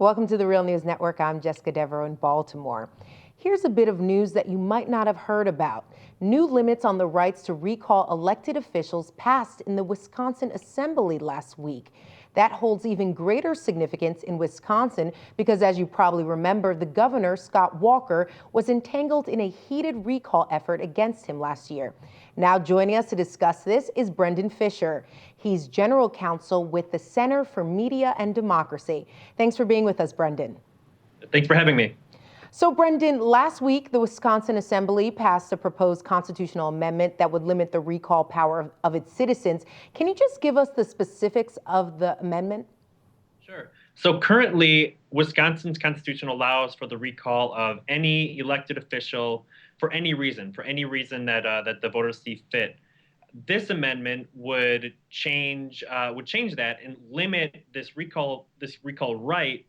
Welcome to the Real News Network. I'm Jessica Devereaux in Baltimore. Here's a bit of news that you might not have heard about. New limits on the rights to recall elected officials passed in the Wisconsin Assembly last week. That holds even greater significance in Wisconsin because, as you probably remember, the governor, Scott Walker, was entangled in a heated recall effort against him last year. Now joining us to discuss this is Brendan Fisher. He's general counsel with the Center for Media and Democracy. Thanks for being with us, Brendan. Thanks for having me. So, Brendan, last week, the Wisconsin Assembly passed a proposed constitutional amendment that would limit the recall power of its citizens. Can you just give us the specifics of the amendment? Sure. So currently, Wisconsin's constitution allows for the recall of any elected official for any reason that the voters see fit. This amendment would change that and limit this recall right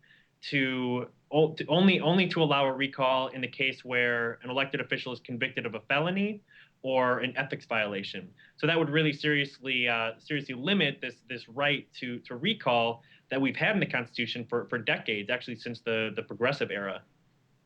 to only to allow a recall in the case where an elected official is convicted of a felony or an ethics violation. So that would really seriously limit this right to recall that we've had in the Constitution for decades, actually since the Progressive era.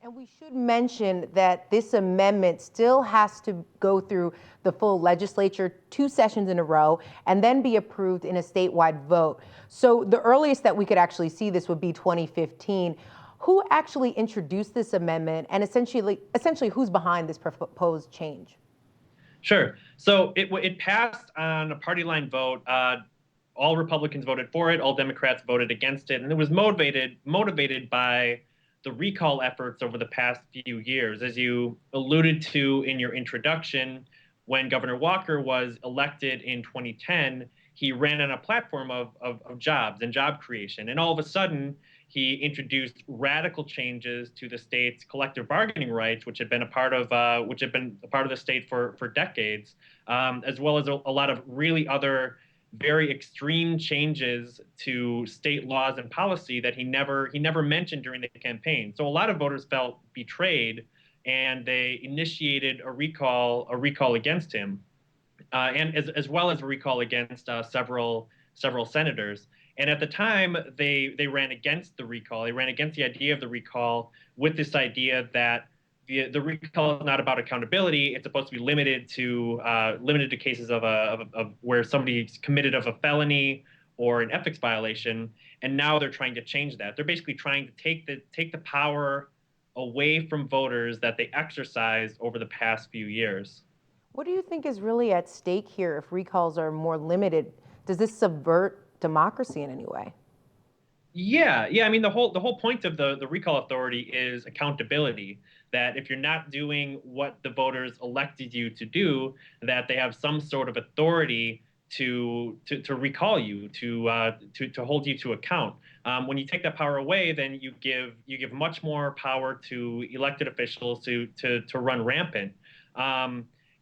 And we should mention that this amendment still has to go through the full legislature 2 sessions in a row and then be approved in a statewide vote. So the earliest that we could actually see this would be 2015. Who actually introduced this amendment, and essentially who's behind this proposed change? Sure. So it passed on a party line vote. All Republicans voted for it. All Democrats voted against it, and it was motivated by the recall efforts over the past few years. As you alluded to in your introduction, when Governor Walker was elected in 2010, he ran on a platform of jobs and job creation, and all of a sudden, he introduced radical changes to the state's collective bargaining rights, which had been a part of the state for decades, as well as a lot of really other very extreme changes to state laws and policy that he never mentioned during the campaign. So a lot of voters felt betrayed, and they initiated a recall against him, and as well as a recall against several senators. And at the time, they ran against the recall. They ran against the idea of the recall with this idea that the recall is not about accountability. It's supposed to be limited to cases of where somebody's committed of a felony or an ethics violation. And now they're trying to change that. They're basically trying to take the power away from voters that they exercised over the past few years. What do you think is really at stake here if recalls are more limited? Does this subvert democracy in any way? Yeah. I mean, the whole point of the recall authority is accountability. That if you're not doing what the voters elected you to do, that they have some sort of authority to recall you, to hold you to account. When you take that power away, then you give much more power to elected officials to run rampant.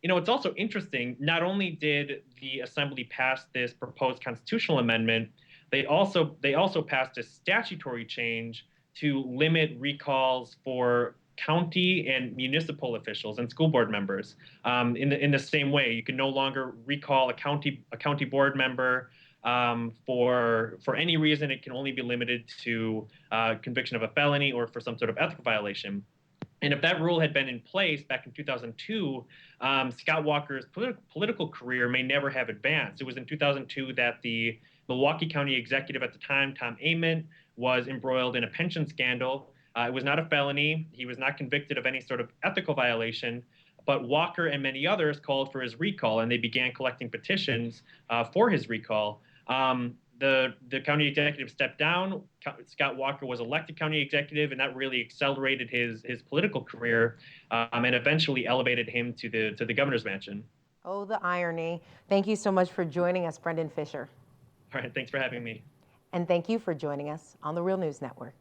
It's also interesting. Not only did the Assembly pass this proposed constitutional amendment, they also passed a statutory change to limit recalls for county and municipal officials and school board members. In the same way, you can no longer recall a county board member for any reason. It can only be limited to conviction of a felony or for some sort of ethical violation. And if that rule had been in place back in 2002, Scott Walker's political career may never have advanced. It was in 2002 that the Milwaukee County executive at the time, Tom Ament, was embroiled in a pension scandal. It was not a felony. He was not convicted of any sort of ethical violation. But Walker and many others called for his recall, and they began collecting petitions for his recall. The county executive stepped down. Scott Walker was elected county executive, and that really accelerated his political career, and eventually elevated him to the governor's mansion. Oh, the irony. Thank you so much for joining us, Brendan Fisher. All right, thanks for having me. And thank you for joining us on the Real News Network.